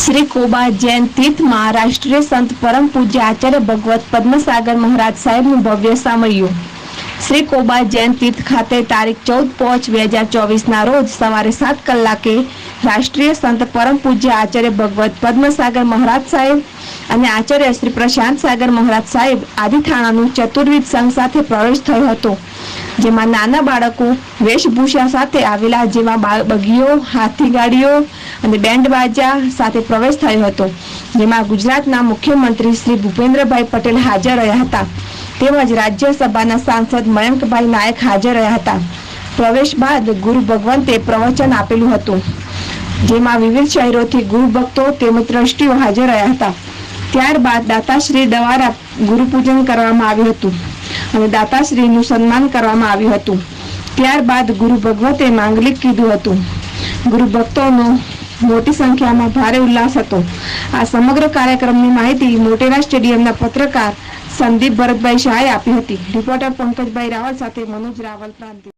श्री कोबा जैन तीर्थ में राष्ट्रीय संत परम पूज्य आचार्य भगवत पद्मसागर महाराज साहेब भव्य सामयु। श्री कोबा जैन तीर्थ खाते तारीख 14/5/2024 ना रोज सवारे 7 कलाके राष्ट्रीय संत परम पूज्य आचार्य भगवत पद्मसागर महाराज साहेब અને આચાર્ય શ્રી પ્રશાંત સાગર મહારાજ સાહેબ આદિ થાણાનું ચતુર્વિધ સંઘ સાથે પ્રવેશ થયો હતો, જેમાં નાના બાળકો વેશભૂષા સાથે આવેલા, જેમાં બગીઓ, હાથી ગાડીઓ અને બેન્ડ બાજા સાથે પ્રવેશ થયો હતો, જેમાં ગુજરાતના મુખ્યમંત્રી શ્રી ભૂપેન્દ્રભાઈ પટેલ હાજર રહ્યા હતા, તેમજ રાજ્યસભાના સાંસદ મયંકભાઈ નાયક હાજર રહ્યા હતા। પ્રવેશ બાદ ગુરુ ભગવંતે પ્રવચન આપેલું હતું, જેમાં વિવિધ શહેરોથી ગુરુ ભક્તો તેમજ ટ્રસ્ટીઓ હાજર રહ્યા હતા। ત્યારબાદ દાતાશ્રી દ્વારા ગુરુપૂજન કરવામાં આવ્યું હતું અને દાતાશ્રીનું સન્માન કરવામાં આવ્યું હતું। ત્યારબાદ ગુરુ ભગવતે માંગલિક કીધું હતું। ગુરુ ભક્તોનો મોટી સંખ્યામાં ભારે ઉલ્લાસ હતો। આ સમગ્ર કાર્યક્રમની માહિતી મોટેરા સ્ટેડિયમના પત્રકાર સંદીપ ભરતભાઈ શાહે આપી હતી। રિપોર્ટર પંકજભાઈ રાવલ સાથે મનોજ રાવલ, પ્રાંતિજ।